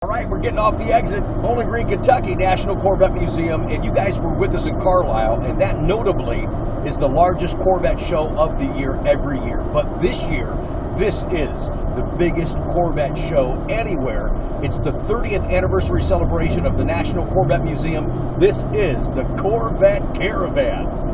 All right, we're getting off the exit, Bowling Green, Kentucky, National Corvette Museum, and you guys were with us in Carlisle, and that notably is the largest Corvette show of the year every year. But this year, this is the biggest Corvette show anywhere. It's the 30th anniversary celebration of the National Corvette Museum. This is the Corvette Caravan.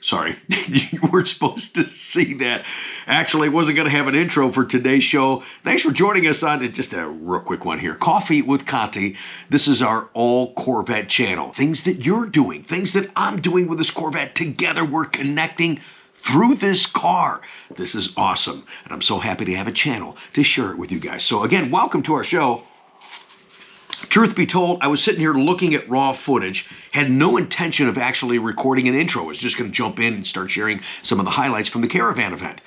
Sorry, you weren't supposed to see that. Actually, wasn't going to have an intro for today's show. Thanks for joining us on just a real quick one here. Coffee with Conti. This is our all Corvette channel. Things that you're doing, things that I'm doing with this Corvette. Together, we're connecting through this car. This is awesome. And I'm so happy to have a channel to share it with you guys. So again, welcome to our show. Truth be told, I was sitting here looking at raw footage, had no intention of actually recording an intro. I was just going to jump in and start sharing some of the highlights from the Caravan event.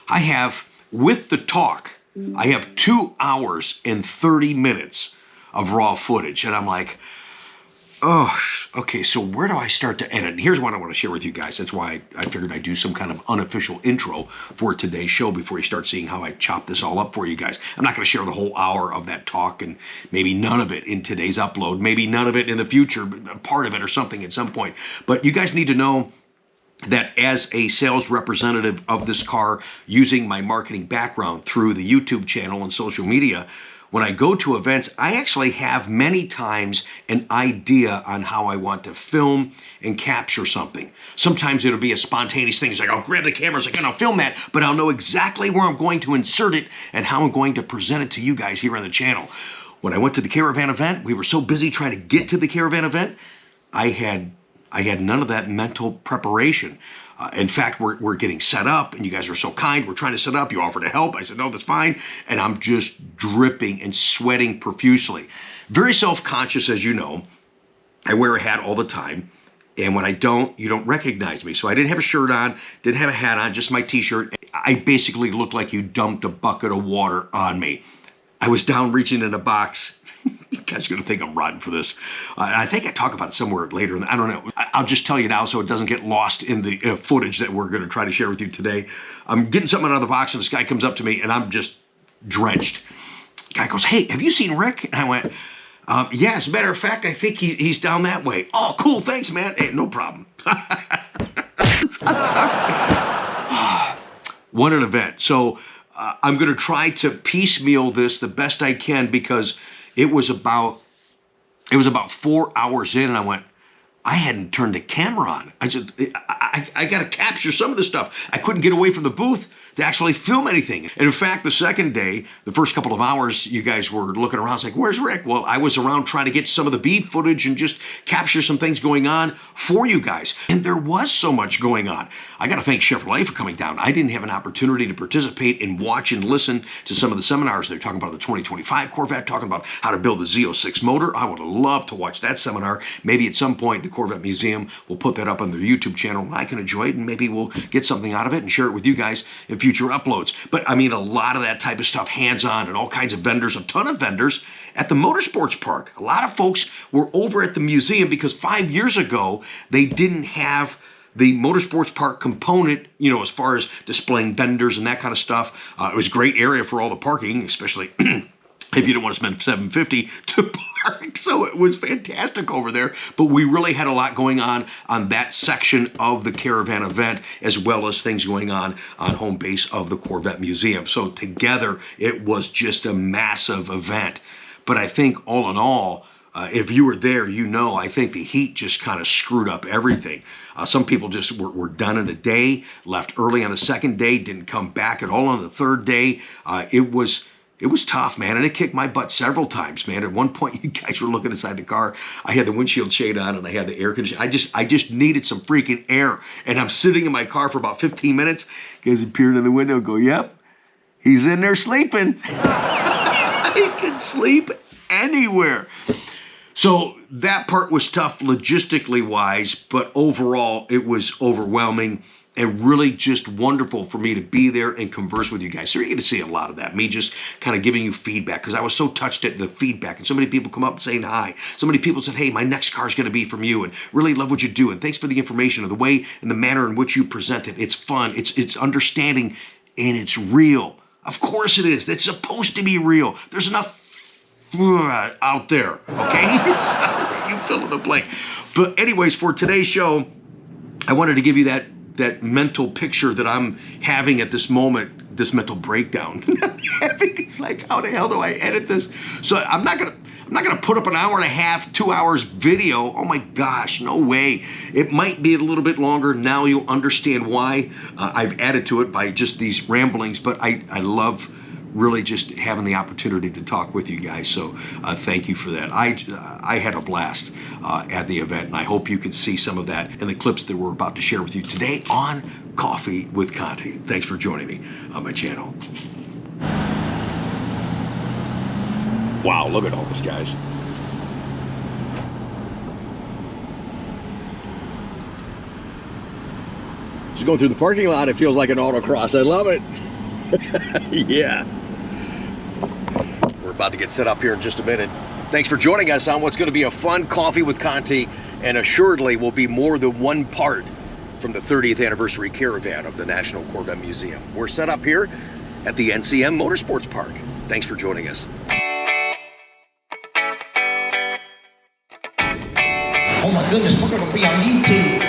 I have, with the talk, I have 2 hours and 30 minutes of raw footage. And I'm like, oh, okay, so where do I start to edit? And here's what I want to share with you guys. That's why I figured I'd do some kind of unofficial intro for today's show before you start seeing how I chop this all up for you guys. I'm not going to share the whole hour of that talk and maybe none of it in today's upload, maybe none of it in the future, but part of it or something at some point. But you guys need to know that as a sales representative of this car, using my marketing background through the YouTube channel and social media, when I go to events, I actually have many times an idea on how I want to film and capture something. Sometimes it'll be a spontaneous thing. It's like, I'll grab the camera, it's like, and I'll film that, but I'll know exactly where I'm going to insert it and how I'm going to present it to you guys here on the channel. When I went to the Caravan event, we were so busy trying to get to the Caravan event, I had none of that mental preparation. In fact, we're getting set up, and you guys are so kind. We're trying to set up. You offer to help. I said, no, that's fine. And I'm just dripping and sweating profusely. Very self-conscious, as you know. I wear a hat all the time. And when I don't, you don't recognize me. So I didn't have a shirt on, didn't have a hat on, just my t-shirt. I basically looked like you dumped a bucket of water on me. I was down reaching in a box. You guys are going to think I'm rotten for this. I think I talk about it somewhere later. I don't know. I'll just tell you now so it doesn't get lost in the footage that we're going to try to share with you today. I'm getting something out of the box, and this guy comes up to me, and I'm just drenched. The guy goes, hey, have you seen Rick? And I went, yeah, as a matter of fact, I think he's down that way. Oh, cool. Thanks, man. Hey, no problem. I'm sorry. What an event. So I'm going to try to piecemeal this the best I can because it was about 4 hours in, and I went, I hadn't turned the camera on. I got to capture some of this stuff. I couldn't get away from the booth to actually film anything. And in fact, the second day, the first couple of hours, you guys were looking around, it's like, where's Rick? Well, I was around trying to get some of the beat footage and just capture some things going on for you guys. And there was so much going on. I got to thank Chevrolet for coming down. I didn't have an opportunity to participate and watch and listen to some of the seminars. They're talking about the 2025 Corvette, talking about how to build the Z06 motor. I would love to watch that seminar. Maybe at some point, the Corvette Museum will put that up on their YouTube channel. I can enjoy it, and maybe we'll get something out of it and share it with you guys in future uploads. But I mean, a lot of that type of stuff, hands-on, and all kinds of vendors, a ton of vendors at the Motorsports Park. A lot of folks were over at the museum because 5 years ago, they didn't have the Motorsports Park component, you know, as far as displaying vendors and that kind of stuff. It was a great area for all the parking, especially if you don't want to spend $750 to park. So it was fantastic over there. But we really had a lot going on that section of the Caravan event, as well as things going on home base of the Corvette Museum. So together, it was just a massive event. But I think all in all, if you were there, you know, I think the heat just kind of screwed up everything. Some people just were done in a day, left early on the second day, didn't come back at all on the third day. It was tough, man, and it kicked my butt several times, man. At one point, you guys were looking inside the car. I had the windshield shade on, and I had the air conditioning. I just needed some freaking air, and I'm sitting in my car for about 15 minutes. Guys appeared in the window and go, yep, he's in there sleeping. He can sleep anywhere. So that part was tough logistically wise, but overall it was overwhelming and really just wonderful for me to be there and converse with you guys. So you're going to see a lot of that, me just kind of giving you feedback, because I was so touched at the feedback, and so many people come up saying hi. So many people said, hey, my next car is going to be from you, and really love what you do, and thanks for the information and the way and the manner in which you present it. It's fun, it's understanding, and it's real. Of course it is. It's supposed to be real. There's enough out there, okay? You fill in the blank. But anyways, for today's show, I wanted to give you that mental picture that I'm having at this moment, this mental breakdown. It's like, how the hell do I edit this? So I'm not gonna put up an hour and a half, 2 hours video. Oh my gosh, no way. It might be a little bit longer. Now you'll understand why I've added to it by just these ramblings, but I love really just having the opportunity to talk with you guys. So thank you for that. I had a blast at the event, and I hope you can see some of that in the clips that we're about to share with you today on Coffee with Conti. Thanks for joining me on my channel. Wow, look at all this, guys. Just going through the parking lot, it feels like an autocross. I love it. Yeah. We're about to get set up here in just a minute. Thanks for joining us on what's going to be a fun Coffee with Conti, and assuredly will be more than one part from the 30th anniversary Caravan of the National Corvette Museum. We're set up here at the NCM Motorsports Park. Thanks for joining us. Oh my goodness, we're going to be on YouTube.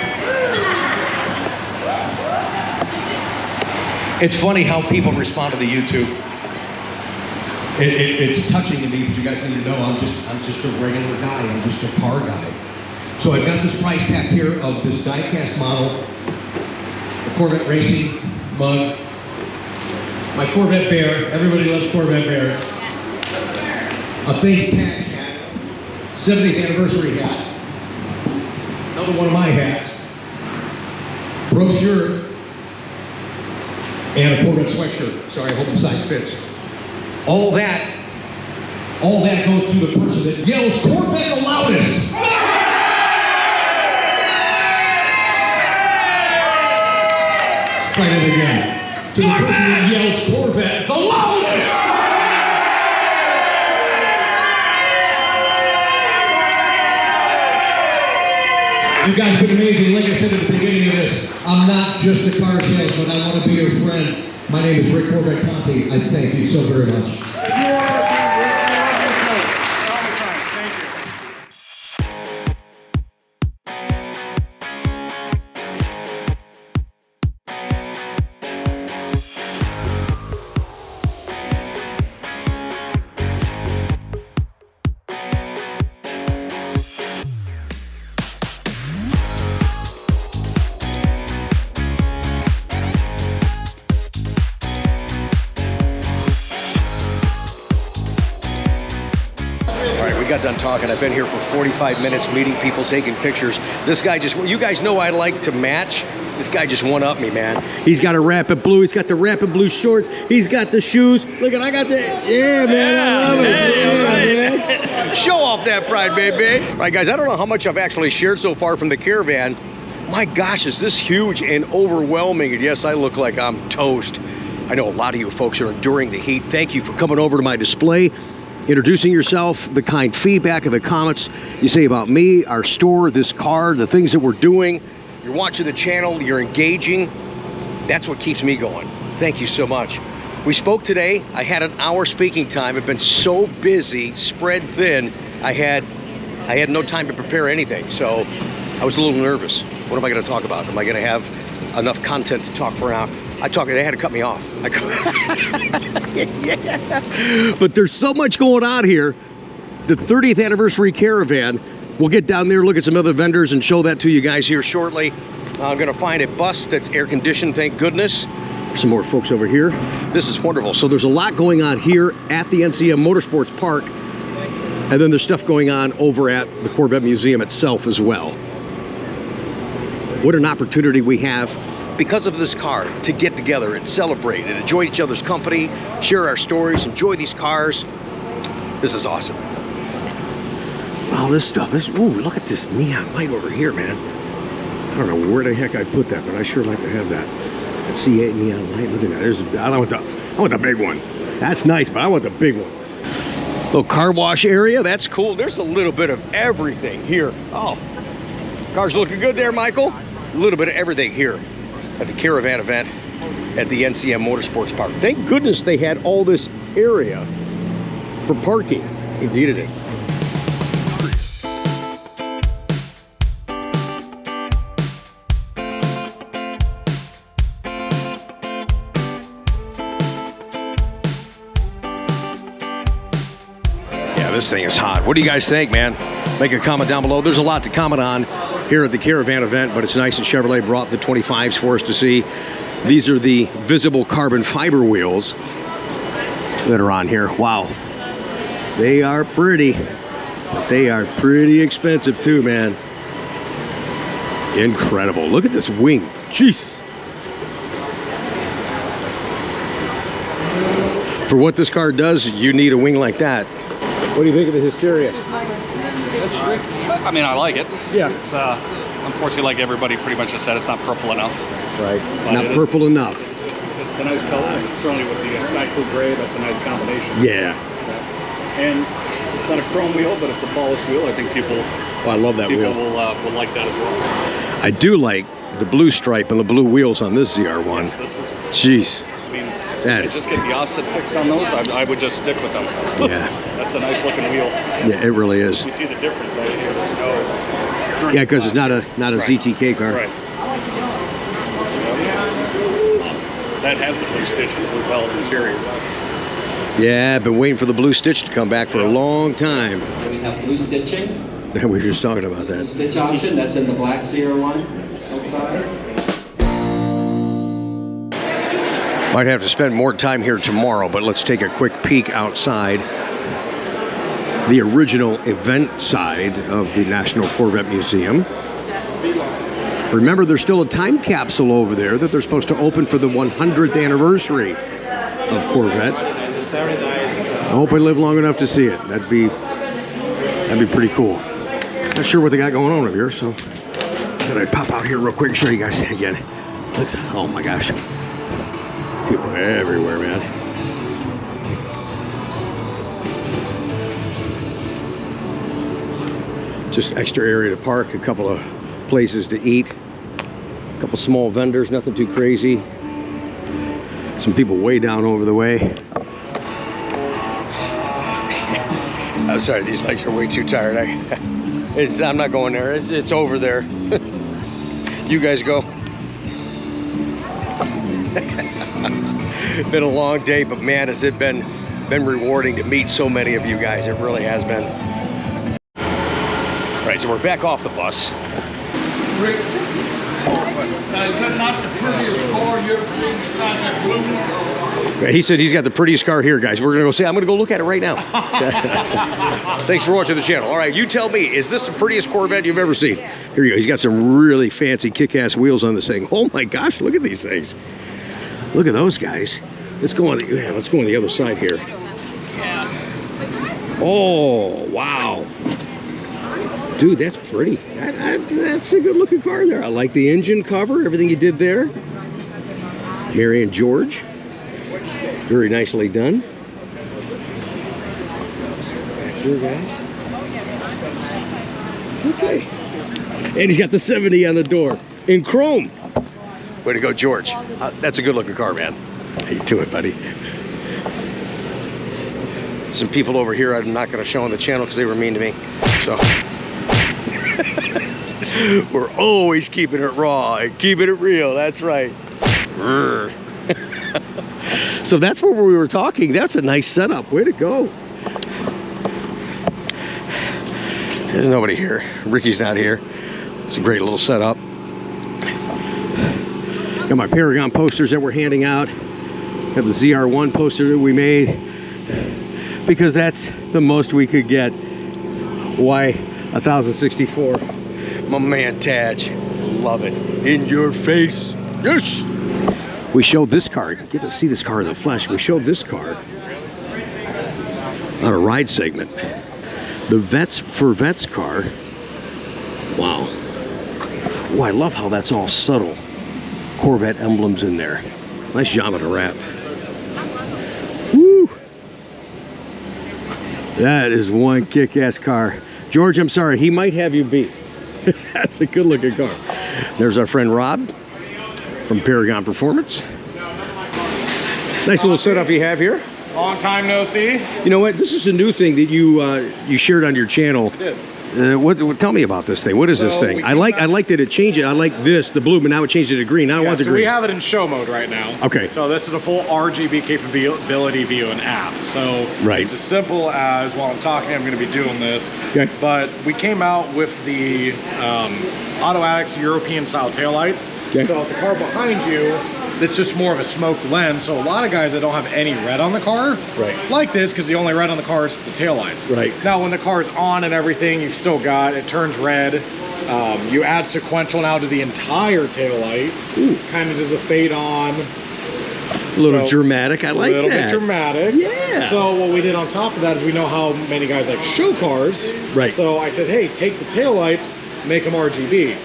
It's funny how people respond to the YouTube. It's touching to me, but you guys need to know I'm just a regular guy. I'm just a car guy. So I've got this price tag here of this die-cast model, the Corvette Racing mug, my Corvette Bear. Everybody loves Corvette Bears. A Things Tax hat, 70th anniversary hat, another one of my hats, brochure, and a Corvette sweatshirt. Sorry, I hope the size fits. All that goes to the person that yells Corvette the loudest. Let's try it again. To the person that yells Corvette the loudest. You guys have been amazing. Like I said at the beginning of this, I'm not just a car salesman. I want to be your friend. My name is Rick Corvette Conti. I thank you so very much. we got done talking. I've been here for 45 minutes, meeting people, taking pictures. This guy just, you guys know I like to match. This guy just one up me, man. He's got a Rapid Blue. He's got the Rapid Blue shorts. He's got the shoes. Look at, I got the, yeah, man, I love it. Yeah, man. Show off that pride, baby. All right, guys, I don't know how much I've actually shared so far from the Caravan. My gosh, is this huge and overwhelming. And yes, I look like I'm toast. I know a lot of you folks are enduring the heat. Thank you for coming over to my display, introducing yourself, the kind feedback and the comments you say about me, our store, this car, the things that we're doing. You're watching the channel, you're engaging. That's what keeps me going. Thank you so much. We spoke today. I had an hour speaking time. I've been so busy, spread thin. I had no time to prepare anything. So I was a little nervous. What am I going to talk about? Am I going to have enough content to talk for an hour? They had to cut me off. Yeah. But there's so much going on here. The 30th anniversary Caravan. We'll get down there, look at some other vendors, and show that to you guys here shortly. I'm going to find a bus that's air conditioned, thank goodness. Some more folks over here. This is wonderful. So there's a lot going on here at the NCM Motorsports Park, and then there's stuff going on over at the Corvette Museum itself as well. What an opportunity we have because of this car to get together and celebrate and enjoy each other's company, share our stories, enjoy these cars. This is awesome. All this stuff. Ooh, look at this neon light over here, man. I don't know where the heck I put that, but I sure like to have that. That C8 neon light. Look at that. I want the big one. That's nice, but I want the big one. Little car wash area. That's cool. There's a little bit of everything here. Oh, car's looking good there, Michael. A little bit of everything here at the Caravan event at the NCM Motorsports Park. Thank goodness they had all this area for parking. Indeed it is. This thing is hot. What do you guys think, man? Make a comment down below. There's a lot to comment on here at the Caravan event, but it's nice that Chevrolet brought the 25s for us to see. These are the visible carbon fiber wheels that are on here. Wow. They are pretty, but they are pretty expensive too, man. Incredible. Look at this wing. Jesus. For what this car does, you need a wing like that. What do you think of the hysteria? I mean, I like it. Yeah. It's, unfortunately, like everybody pretty much has said, it's not purple enough. Right. But Not purple enough. It's a nice color. Certainly with the sky blue gray, that's a nice combination. Yeah. And it's not a chrome wheel, but it's a polished wheel. I think people. Oh, I love that wheel. People will like that as well. I do like the blue stripe and the blue wheels on this ZR1. Yes, this is. Jeez. I mean, that if is. just get the offset fixed on those, I would just stick with them. Yeah. That's a nice looking wheel. Yeah, it really is. You see the difference right here. There's no. Yeah, because it's not a right. ZTK car. Right. That has the blue stitch and blue velvet interior. Yeah, I've been waiting for the blue stitch to come back for a long time. We have blue stitching. We were just talking about Blue that. stitch option, that's in the black ZR1 outside. Might have to spend more time here tomorrow, but let's take a quick peek outside the original event side of the National Corvette Museum. Remember, there's still a time capsule over there that they're supposed to open for the 100th anniversary of Corvette. I hope I live long enough to see it. That'd be pretty cool. Not sure what they got going on over here, so thought I'd pop out here real quick and show you guys again. Oh my gosh. People everywhere, man. Just extra area to park, a couple of places to eat, a couple small vendors, nothing too crazy. Some people way down over the way. I'm sorry, these legs are way too tired. I'm not going there. It's over there. You guys go. Been a long day, but man, has it been rewarding to meet so many of you guys. It really has been. All right, so we're back off the bus. Is that not the prettiest car you ever seen besides that blue one? He said he's got the prettiest car here, guys. We're going to go see. I'm going to go look at it right now. Thanks for watching the channel. All right, you tell me, is this the prettiest Corvette you've ever seen? Here you go. He's got some really fancy kick-ass wheels on this thing. Oh my gosh, look at these things. Look at those guys. Let's go on the other side here. Oh, wow. Dude, that's pretty. That's a good looking car there. I like the engine cover, everything you did there. Mary and George. Very nicely done. Back here, guys. Okay. And he's got the 70 on the door in chrome. Way to go, George. That's a good looking car, man. How you doing, buddy? Some people over here I'm not going to show on the channel because they were mean to me. So we're always keeping it raw and keeping it real. That's right. So that's where we were talking. That's a nice setup. Way to go. There's nobody here. Ricky's not here. It's a great little setup. Got my Paragon posters that we're handing out. Got the ZR1 poster that we made because that's the most we could get. Why 1064? My man Taj. Love it. In your face. Yes! We showed this car. Get to see this car in the flesh. We showed this car on a ride segment. The Vets car. Wow. Oh, I love how that's all subtle. Corvette emblems in there. Nice job on the wrap. Woo! That is one kick-ass car. George, I'm sorry. He might have you beat. That's a good-looking car. There's our friend Rob from Paragon Performance. Nice little setup you have here. Long time no see. You know what? This is a new thing that you shared on your channel. I did. What? Tell me about this thing. What is this thing? I like that it changed it. I like this, the blue, but now it changed it to green. Now I want the green. We have it in show mode right now. Okay. So this is a full RGB capability view and app. So it's as simple as while I'm talking, I'm going to be doing this. Okay. But we came out with the Auto Addicts European style taillights. Okay. So the car behind you, it's just more of a smoked lens. So a lot of guys that don't have any red on the car like this because the only red on the car is the taillights. Right. Now when the car's on and everything, you've still got, it turns red. You add sequential now to the entire taillight. Kind of does a fade on. A little dramatic. I like that. A little bit dramatic. Yeah. So what we did on top of that is we know how many guys like show cars. Right. So I said, hey, take the taillights, make them RGB.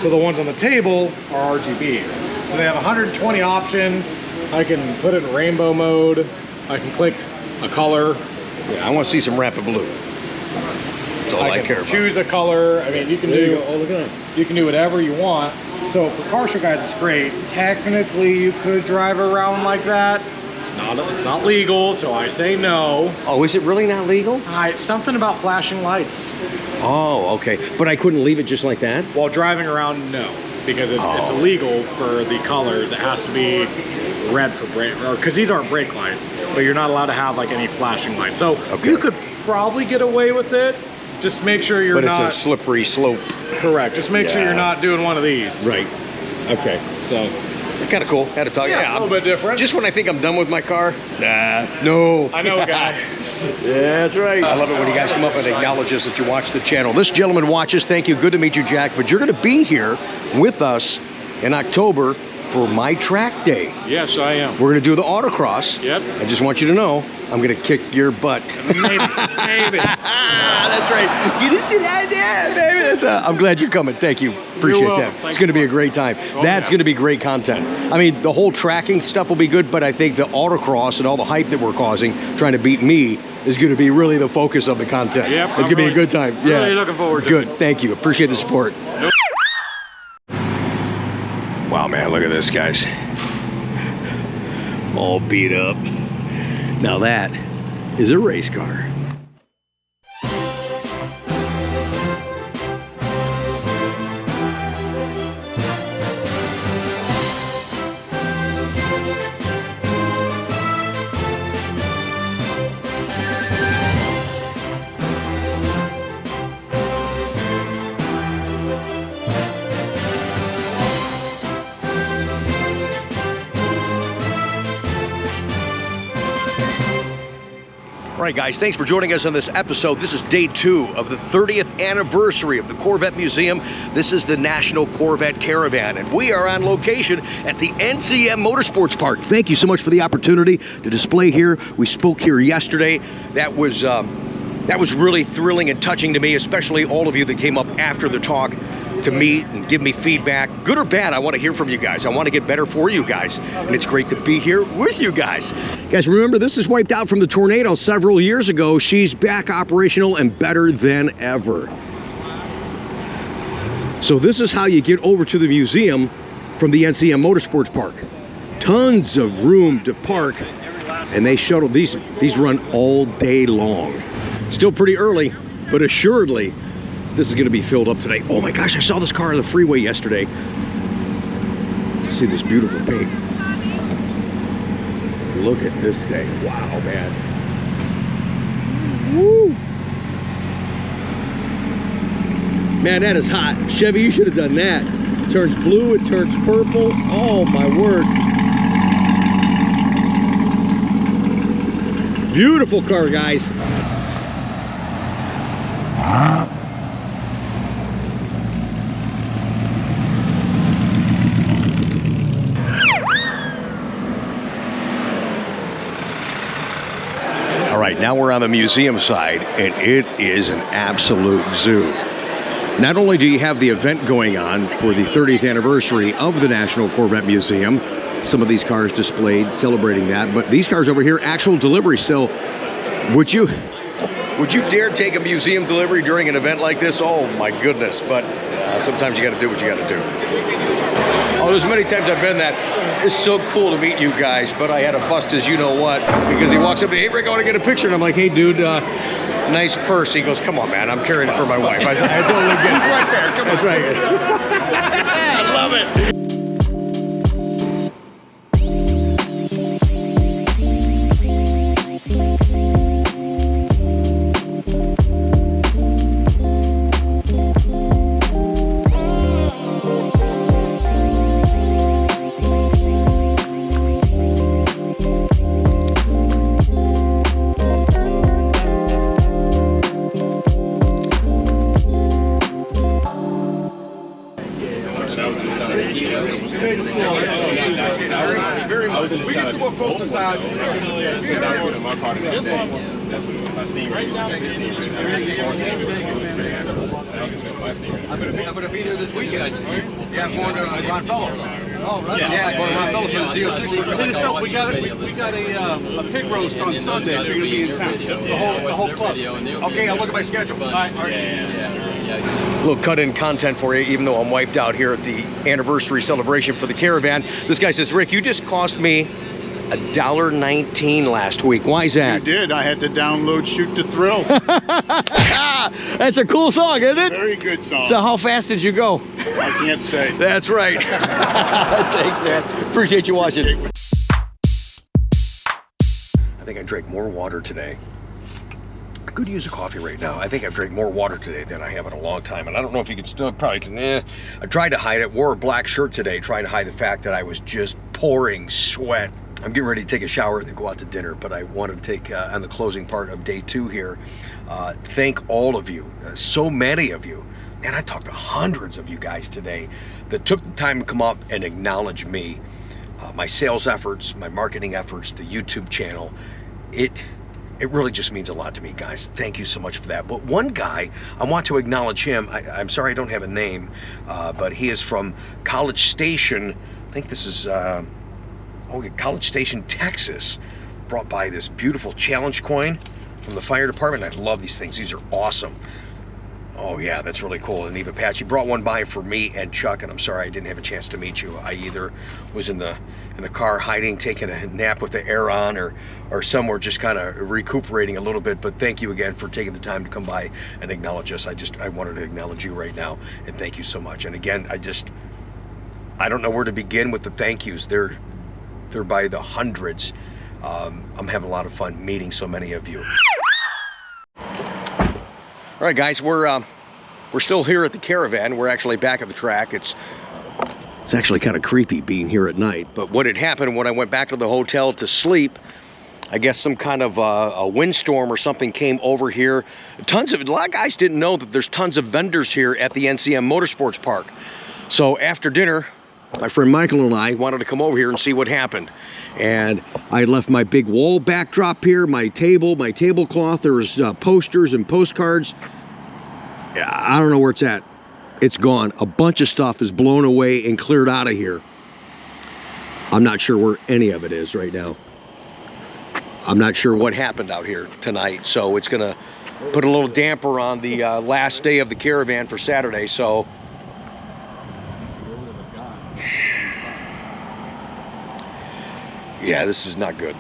So the ones on the table are RGB. So they have 120 options. I can put it in rainbow mode. I can click a color. Yeah, I want to see some rapid blue. That's all I care about. Choose a color. I mean, you can do. Oh, look at that. You can do whatever you want. So for car show guys, it's great. Technically, you could drive around like that. It's not legal, so I say no. Oh, is it really not legal? It's something about flashing lights. Oh, okay. But I couldn't leave it just like that? While driving around, no. Because it's illegal for the colors. It has to be red for brake, or because these aren't brake lights, but you're not allowed to have like any flashing lights. So you could probably get away with it. Just make sure you're not. But it's a slippery slope. Correct. Just make sure you're not doing one of these. Right. Okay. So. Kind of cool. Had to talk. Yeah, a little bit different. Just when I think I'm done with my car, no. I know a guy. Yeah, that's right. I love it when you guys come up and acknowledge us that you watch the channel. This gentleman watches. Thank you. Good to meet you, Jack. But you're going to be here with us in October for my track day. Yes, I am. We're going to do the autocross. Yep. I just want you to know, I'm going to kick your butt. Maybe. That's right. You didn't do that, yeah, baby. I'm glad you're coming. Thank you. Appreciate that. It's going to be a great time. That's going to be great content. I mean, the whole tracking stuff will be good, but I think the autocross and all the hype that we're causing, trying to beat me, is going to be really the focus of the content. Yep, it's going to be a good time. Yeah. Really looking forward to it. Good. Thank you. Appreciate the support. Nope. Wow, man, look at this, guys. All beat up. Now that is a race car. right, guys, thanks for joining us on this episode. This is day 2 of the 30th anniversary of the Corvette Museum. This is the National Corvette Caravan, and we are on location at the NCM Motorsports Park. Thank you so much for the opportunity to display here. We spoke here yesterday. That was really thrilling and touching to me, especially all of you that came up after the talk to meet and give me feedback. Good or bad, I want to hear from you guys. I want to get better for you guys. And it's great to be here with you guys. Guys, remember, this is wiped out from the tornado several years ago. She's back operational and better than ever. So this is how you get over to the museum from the NCM Motorsports Park. Tons of room to park, and they shuttle, these run all day long. Still pretty early, but assuredly, this is going to be filled up today. Oh my gosh, I saw this car on the freeway yesterday. See this beautiful paint. Look at this thing. Wow, man. Woo! Man, that is hot. Chevy, you should have done that. It turns blue, it turns purple. Oh my word. Beautiful car, guys. All right, now we're on the museum side, and it is an absolute zoo. Not only do you have the event going on for the 30th anniversary of the National Corvette Museum, some of these cars displayed celebrating that, but these cars over here, actual delivery. So would you dare take a museum delivery during an event like this? Oh my goodness, but sometimes you got to do what you got to do. Oh, there's many times I've been that. It's so cool to meet you guys, but I had a bust as you know what, because he walks up to me, hey Rick, I want to get a picture, and I'm like, hey dude, nice purse. He goes, come on man, I'm carrying it for my wife. I said, I totally get it. Right there, come on. That's right. I love it. We can still walk both sides. I'm gonna be there this weekend. Yeah, I'm going to Ron Fellows. Oh, right. Yeah, I'm going to Ron Fellows for the ZO6. We got a pig roast on Sunday. You're gonna be in town. The whole club. Okay, I'll look at my schedule. All right. A little cut-in content for you, even though I'm wiped out here at the anniversary celebration for the Caravan. This guy says, Rick, you just cost me $1.19 last week. Why is that? You did. I had to download Shoot to Thrill. That's a cool song, isn't it? Very good song. So how fast did you go? I can't say. That's right. Thanks, man. Appreciate you watching. I think I drank more water today. I could use a coffee right now. I think I've drank more water today than I have in a long time. And I don't know if you can still, probably can, I tried to hide it, wore a black shirt today, trying to hide the fact that I was just pouring sweat. I'm getting ready to take a shower and then go out to dinner, but I wanted to take, on the closing part of day 2 here, thank all of you, so many of you. Man, I talked to hundreds of you guys today that took the time to come up and acknowledge me, my sales efforts, my marketing efforts, the YouTube channel. It really just means a lot to me, guys. Thank you so much for that. But one guy, I want to acknowledge him. I'm sorry I don't have a name, but he is from College Station. I think this is College Station, Texas. Brought by this beautiful challenge coin from the fire department. I love these things. These are awesome. Oh yeah, that's really cool. And Eve Apache brought one by for me and Chuck, and I'm sorry I didn't have a chance to meet you. I either was in the car hiding, taking a nap with the air on, or somewhere just kind of recuperating a little bit. But thank you again for taking the time to come by and acknowledge us. I wanted to acknowledge you right now, and thank you so much. And again, I don't know where to begin with the thank yous. They're by the hundreds. I'm having a lot of fun meeting so many of you. All right, guys, we're still here at the Caravan. We're actually back at the track. It's actually kind of creepy being here at night. But what had happened when I went back to the hotel to sleep, I guess some kind of a windstorm or something came over here. A lot of guys didn't know that there's tons of vendors here at the NCM Motorsports Park. So after dinner, my friend Michael and I wanted to come over here and see what happened. And I left my big wall backdrop here, my tablecloth. There was posters and postcards. I don't know where it's at. It's gone. A bunch of stuff is blown away and cleared out of here. I'm not sure where any of it is right now. I'm not sure what happened out here tonight, so it's gonna put a little damper on the last day of the caravan for Saturday. So yeah, this is not good.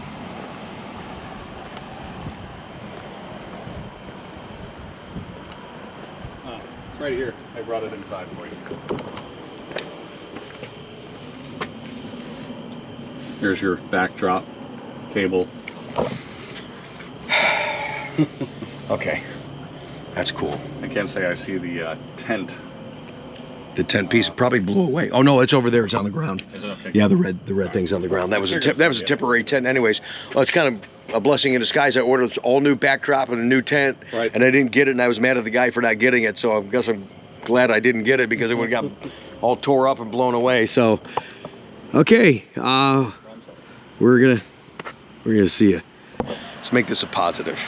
Right here. I brought it inside for you. Here's your backdrop table. Okay, that's cool. I can't say I see the tent. The tent piece probably blew away. Oh no, it's over there. It's on the ground. Is it okay? Yeah, the red thing's on the ground. That was a temporary tent, anyways. Well, it's kind of a blessing in disguise. I ordered all new backdrop and a new tent, right, and I didn't get it, and I was mad at the guy for not getting it. So I guess I'm glad I didn't get it because it would have got all tore up and blown away. So, okay, we're gonna see you. Let's make this a positive.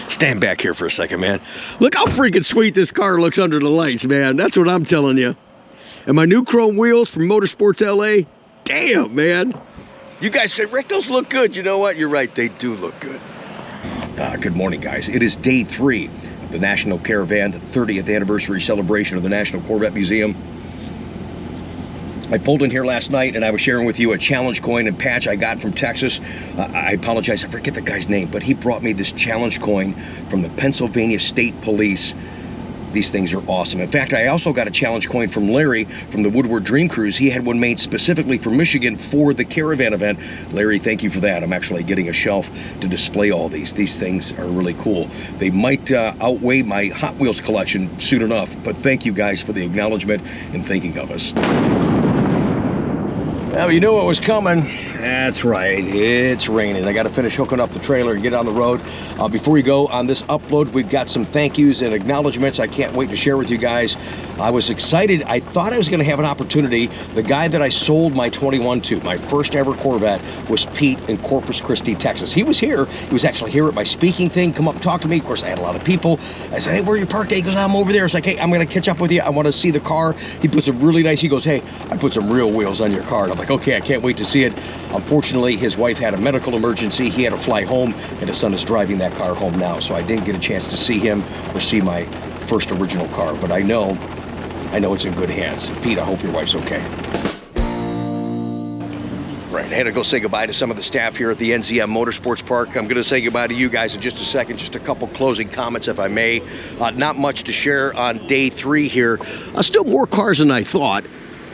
Stand back here for a second, man. Look how freaking sweet this car looks under the lights, man. That's what I'm telling you. And my new chrome wheels from Motorsports LA. Damn, man. You guys say, Rick, those look good. You know what? You're right. They do look good. Good morning, guys. It is day 3 of the National Caravan, the 30th anniversary celebration of the National Corvette Museum. I pulled in here last night and I was sharing with you a challenge coin and patch I got from Texas. I apologize, I forget the guy's name, but he brought me this challenge coin from the Pennsylvania State Police. These things are awesome. In fact, I also got a challenge coin from Larry from the Woodward Dream Cruise. He had one made specifically for Michigan for the Caravan event. Larry, thank you for that. I'm actually getting a shelf to display all these. These things are really cool. They might outweigh my Hot Wheels collection soon enough, but thank you guys for the acknowledgement and thinking of us. Well, you knew it was coming. That's right, it's raining. I got to finish hooking up the trailer and get on the road. Before we go on this upload, we've got some thank yous and acknowledgments I can't wait to share with you guys. I was excited. I thought I was going to have an opportunity. The guy that I sold my 21 to, my first ever Corvette, was Pete in Corpus Christi, Texas. He was here. He was actually here at my speaking thing. Come up and talk to me. Of course, I had a lot of people. I said, hey, where are you parked? He goes, I'm over there. It's like, hey, I'm going to catch up with you. I want to see the car. He puts a really nice, he goes, hey, I put some real wheels on your car. And I'm like, okay, I can't wait to see it. Unfortunately, his wife had a medical emergency. He had to fly home, and his son is driving that car home now. So I didn't get a chance to see him or see my first original car. But I know it's in good hands. Pete, I hope your wife's okay. Right, I had to go say goodbye to some of the staff here at the NCM Motorsports Park. I'm going to say goodbye to you guys in just a second. Just a couple closing comments, if I may. Not much to share on day 3 here. Still more cars than I thought,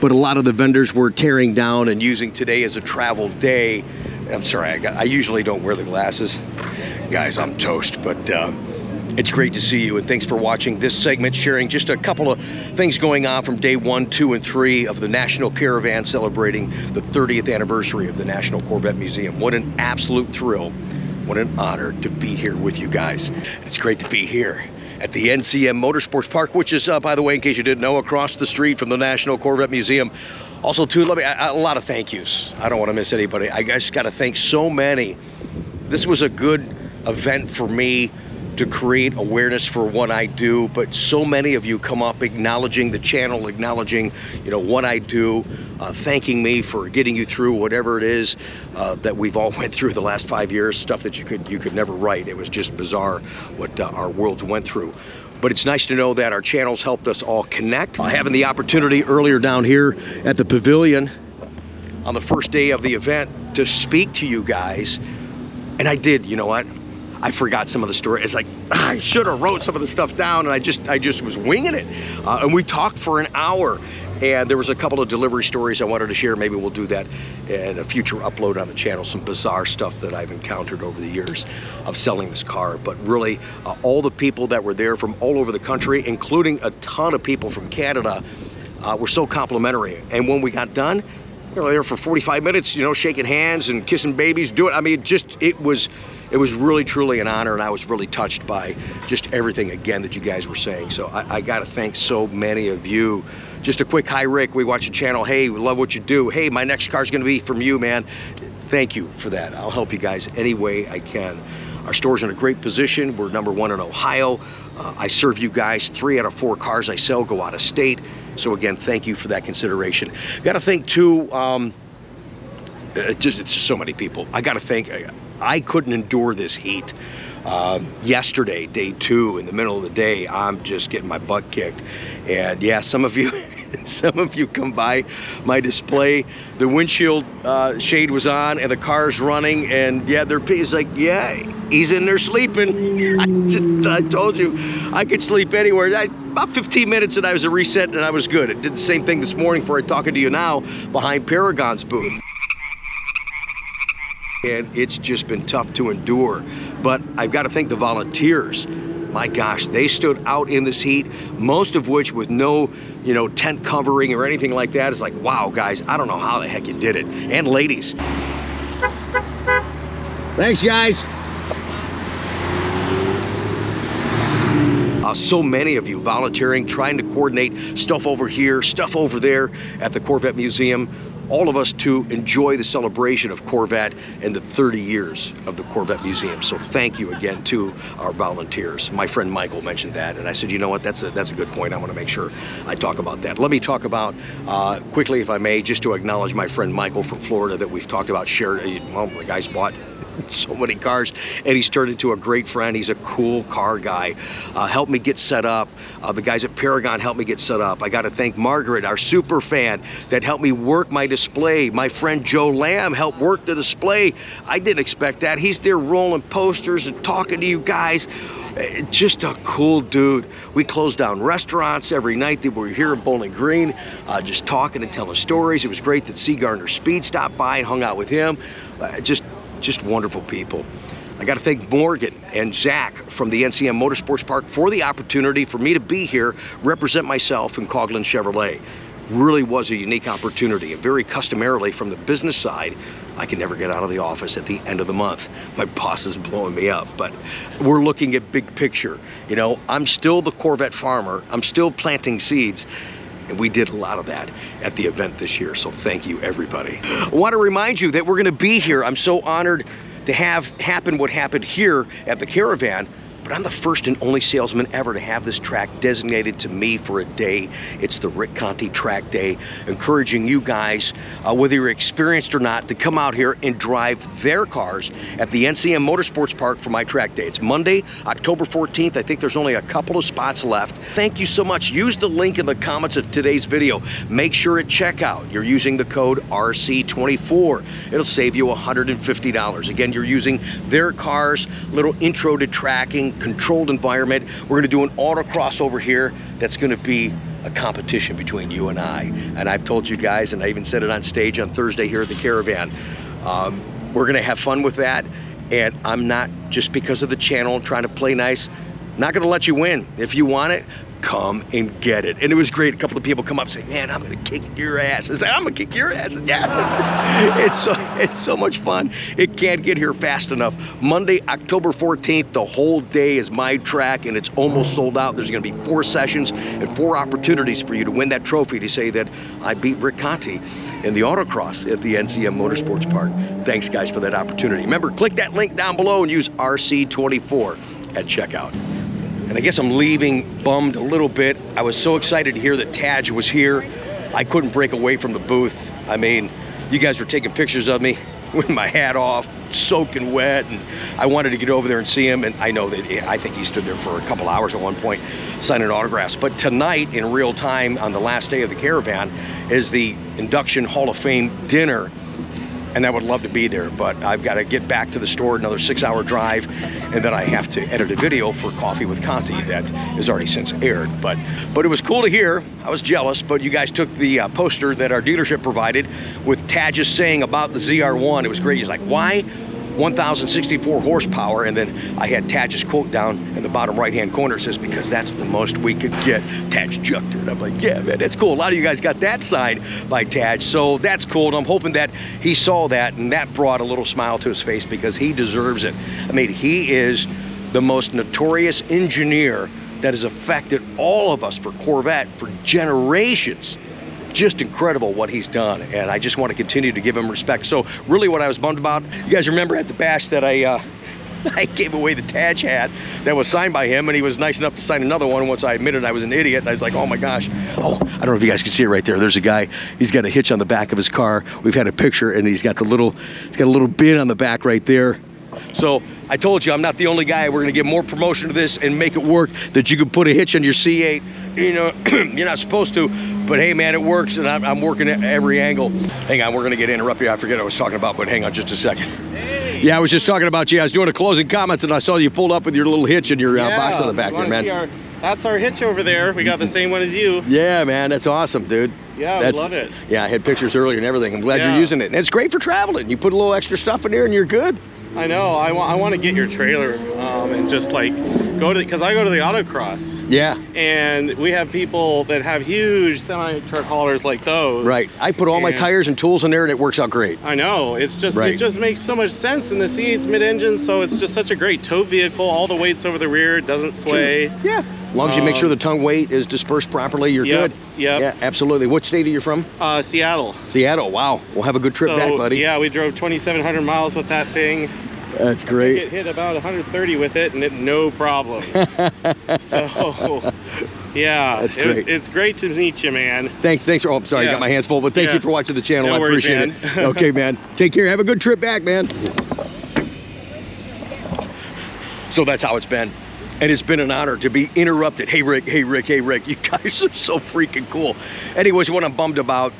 but a lot of the vendors were tearing down and using today as a travel day. I'm sorry, I usually don't wear the glasses. Guys, I'm toast, but it's great to see you, and thanks for watching this segment, sharing just a couple of things going on from day 1, 2, and 3 of the National Caravan, celebrating the 30th anniversary of the National Corvette Museum. What an absolute thrill. What an honor to be here with you guys. It's great to be here at the NCM Motorsports Park, which is, by the way, in case you didn't know, across the street from the National Corvette Museum. Also, too, a lot of thank yous. I don't want to miss anybody. I just got to thank so many. This was a good event for me to create awareness for what I do, but so many of you come up acknowledging the channel, acknowledging, what I do, thanking me for getting you through whatever it is that we've all went through the last 5 years, stuff that you could never write. It was just bizarre what our worlds went through. But it's nice to know that our channels helped us all connect. Having the opportunity earlier down here at the pavilion on the first day of the event to speak to you guys, and I did, you know what? I forgot some of the story. It's like, I should have wrote some of the stuff down, and I just was winging it. And we talked for an hour, and there was a couple of delivery stories I wanted to share. Maybe we'll do that in a future upload on the channel, some bizarre stuff that I've encountered over the years of selling this car. But really, all the people that were there from all over the country, including a ton of people from Canada, were so complimentary. And when we got done, there for 45 minutes, shaking hands and kissing babies, I mean, it was really, truly an honor, and I was really touched by just everything, again, that you guys were saying. So I got to thank so many of you. Just a quick, hi, Rick, we watch the channel. Hey, we love what you do. Hey, my next car's going to be from you, man. Thank you for that. I'll help you guys any way I can. Our store's in a great position. We're #1 in Ohio. I serve you guys. 3 out of 4 cars I sell go out of state. So again, thank you for that consideration. Got to thank too, it's just so many people. I got to thank, I couldn't endure this heat. Yesterday, day 2, in the middle of the day, I'm just getting my butt kicked. And yeah, some of you, some of you come by my display, the windshield shade was on and the car's running, and yeah, he's like, yeah, he's in there sleeping. I told you, I could sleep anywhere. About 15 minutes and I was a reset and I was good. I did the same thing this morning before I'm talking to you now behind Paragon's booth. And it's just been tough to endure. But I've got to thank the volunteers. My gosh, they stood out in this heat, most of which with no, tent covering or anything like that. It's like, wow, guys, I don't know how the heck you did it. And ladies. Thanks, guys. So many of you volunteering, trying to coordinate stuff over here, stuff over there at the Corvette Museum. All of us to enjoy the celebration of Corvette and the 30 years of the Corvette Museum. So thank you again to our volunteers. My friend Michael mentioned that, and I said, you know what, that's a good point. I want to make sure I talk about that. Let me talk about, quickly if I may, just to acknowledge my friend Michael from Florida that we've talked about, well, the guy's bought so many cars, and he's turned into a great friend. He's a cool car guy. Helped me get set up. The guys at Paragon helped me get set up. I got to thank Margaret, our super fan, that helped me work my display. My friend Joe Lamb helped work the display. I didn't expect that. He's there rolling posters and talking to you guys. Just a cool dude. We closed down restaurants every night that we were here in Bowling Green, just talking and telling stories. It was great that C. Gardner Speed stopped by and hung out with him. Just wonderful people. I got to thank Morgan and Zach from the NCM Motorsports Park for the opportunity for me to be here, represent myself in Coghlan Chevrolet. Really was a unique opportunity, and very customarily from the business side, I can never get out of the office at the end of the month. My boss is blowing me up, but we're looking at big picture. I'm still the Corvette farmer. I'm still planting seeds. And we did a lot of that at the event this year, so thank you, everybody. I want to remind you that we're going to be here. I'm so honored to have happen what happened here at the Caravan, but I'm the first and only salesman ever to have this track designated to me for a day. It's the Rick Conti Track Day, encouraging you guys, whether you're experienced or not, to come out here and drive their cars at the NCM Motorsports Park for my track day. It's Monday, October 14th. I think there's only a couple of spots left. Thank you so much. Use the link in the comments of today's video. Make sure at checkout you're using the code RC24. It'll save you $150. Again, you're using their cars, little intro to tracking, controlled environment. We're going to do an autocross over here that's going to be a competition between you and I. And I've told you guys, and I even said it on stage on Thursday here at the Caravan, we're going to have fun with that. And I'm not, just because of the channel, trying to play nice, not going to let you win. If you want it, come and get it. And it was great. A couple of people come up and say, man, I'm going to kick your ass. I said, I'm going to kick your ass. Yeah. It's so much fun. It can't get here fast enough. Monday, October 14th, the whole day is my track, and it's almost sold out. There's going to be 4 sessions and 4 opportunities for you to win that trophy to say that I beat Rick Conti in the autocross at the NCM Motorsports Park. Thanks, guys, for that opportunity. Remember, click that link down below and use RC24 at checkout. And I guess I'm leaving bummed a little bit. I was so excited to hear that Taj was here. I couldn't break away from the booth. I mean, you guys were taking pictures of me with my hat off, soaking wet, and I wanted to get over there and see him. And I know that I think he stood there for a couple hours at one point signing autographs. But tonight, in real time, on the last day of the Caravan, is the Induction Hall of Fame dinner. And I would love to be there, but I've got to get back to the store, another 6-hour drive, and then I have to edit a video for Coffee with Conti that is already since aired. But it was cool to hear. I was jealous, but you guys took the poster that our dealership provided with Taj saying about the ZR1. It was great. He's like, why 1,064 horsepower, and then I had Tadge's quote down in the bottom right-hand corner. It says, because that's the most we could get. Tadge jucked it. I'm like, yeah, man, that's cool. A lot of you guys got that signed by Tadge, so that's cool. And I'm hoping that he saw that, and that brought a little smile to his face, because he deserves it. I mean, he is the most notorious engineer that has affected all of us for Corvette for generations. Just incredible what he's done, and I just want to continue to give him respect. So really what I was bummed about, you guys remember at the bash that I gave away the Tadge hat that was signed by him, and he was nice enough to sign another one once I admitted I was an idiot, and I was like, oh my gosh. Oh, I don't know if you guys can see it right there. There's a guy, he's got a hitch on the back of his car. We've had a picture, and he's got a little bit on the back right there. So I told you I'm not the only guy. We're gonna give more promotion to this and make it work, that you can put a hitch on your C8. You know, you're not supposed to, but hey man, it works, and I'm working at every angle. Hang on, we're gonna get interrupted. I forget what I was talking about, but hang on just a second. Hey. Yeah, I was just talking about you. I was doing a closing comments, and I saw you pulled up with your little hitch and your box on the back there, man. That's our hitch over there. We got the same one as you. Yeah, man, that's awesome, dude. Yeah, I love it. Yeah, I had pictures earlier and everything. I'm glad you're using it. And it's great for traveling. You put a little extra stuff in there, and you're good. I know. I want to get your trailer and just like go to, because I go to the autocross. Yeah. And we have people that have huge semi-truck haulers like those. Right. I put all my tires and tools in there, and it works out great. I know. It's just it just makes so much sense. And the C8's mid-engine, so it's just such a great tow vehicle. All the weight's over the rear. It doesn't sway. Sure. Yeah. As long as you make sure the tongue weight is dispersed properly, you're good. Yep. Yeah, absolutely. What state are you from? Seattle. Seattle. Wow. We'll have a good trip back, buddy. Yeah, we drove 2,700 miles with that thing. That's great. I get hit about 130 with it, and no problem. So, yeah, that's great. It's great to meet you, man. Thanks. Oh, I'm sorry, I got my hands full, but thank you for watching the channel. I appreciate it. Okay, man. Take care. Have a good trip back, man. So that's how it's been. And it's been an honor to be interrupted. Hey, Rick. You guys are so freaking cool. Anyways, what I'm bummed about,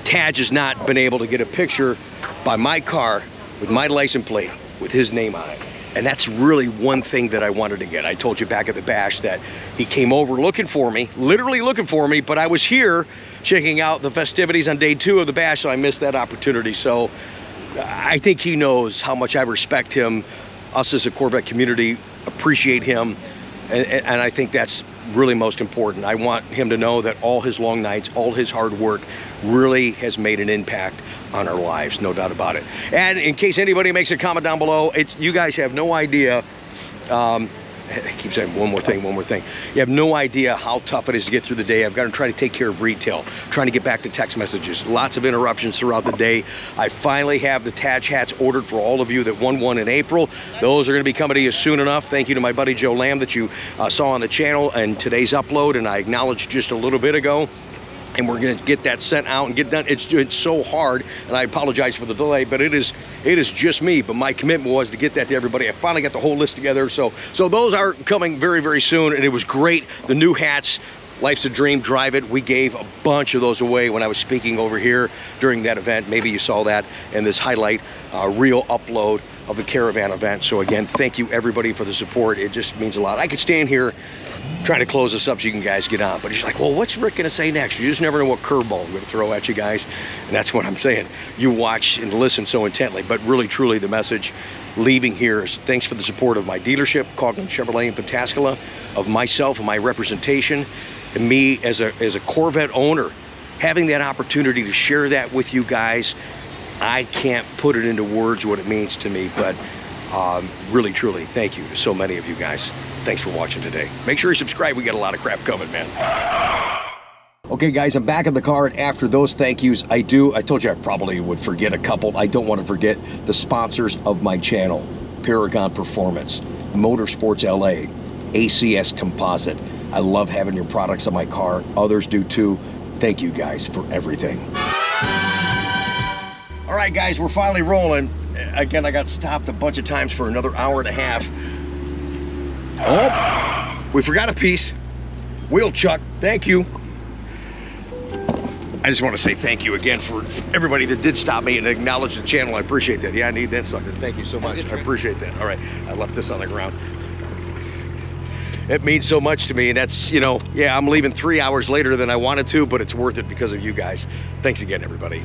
Tadge has not been able to get a picture by my car with my license plate with his name on it. And that's really one thing that I wanted to get. I told you back at the bash that he came over looking for me, literally looking for me, but I was here checking out the festivities on day 2 of the bash, so I missed that opportunity. So I think he knows how much I respect him. Us as a Corvette community appreciate him, and I think that's really most important. I want him to know that all his long nights, all his hard work really has made an impact on our lives, no doubt about it. And in case anybody makes a comment down below, you guys have no idea, I keep saying one more thing. You have no idea how tough it is to get through the day. I've got to try to take care of retail, trying to get back to text messages, lots of interruptions throughout the day. I finally have the Tadge hats ordered for all of you that won one in April. Those are going to be coming to you soon enough. Thank you to my buddy Joe Lamb that you saw on the channel and today's upload, and I acknowledged just a little bit ago. And we're going to get that sent out and get done. It's so hard, and I apologize for the delay, but it is just me. But my commitment was to get that to everybody. I finally got the whole list together, so those are coming very, very soon, and it was great. The new hats, Life's a Dream, Drive It. We gave a bunch of those away when I was speaking over here during that event. Maybe you saw that in this highlight reel upload of the Caravan event. So again, thank you everybody for the support. It just means a lot. I could stand here trying to close this up so you can guys get on, but he's like, well, what's Rick gonna say next? You just never know what curveball I'm gonna throw at you guys, and that's what I'm saying. You watch and listen so intently, but really, truly, the message leaving here is thanks for the support of my dealership, Coughlin Chevrolet in Pataskala, of myself and my representation, and me as a Corvette owner, having that opportunity to share that with you guys. I can't put it into words what it means to me, but really, truly, thank you to so many of you guys. Thanks for watching today. Make sure you subscribe. We got a lot of crap coming, man. Okay, guys, I'm back in the car, and after those thank yous, I told you I probably would forget a couple. I don't want to forget the sponsors of my channel: Paragon Performance, Motorsports LA, ACS Composite. I love having your products on my car. Others do too. Thank you guys for everything. All right, guys, we're finally rolling. Again, I got stopped a bunch of times for another hour and a half. Oh, we forgot a piece. Wheel chuck, thank you. I just want to say thank you again for everybody that did stop me and acknowledge the channel. I appreciate that. Yeah, I need that sucker. Thank you so much. I appreciate that. All right, I left this on the ground. It means so much to me, and that's, you know, yeah, I'm leaving 3 hours later than I wanted to, but it's worth it because of you guys. Thanks again, everybody.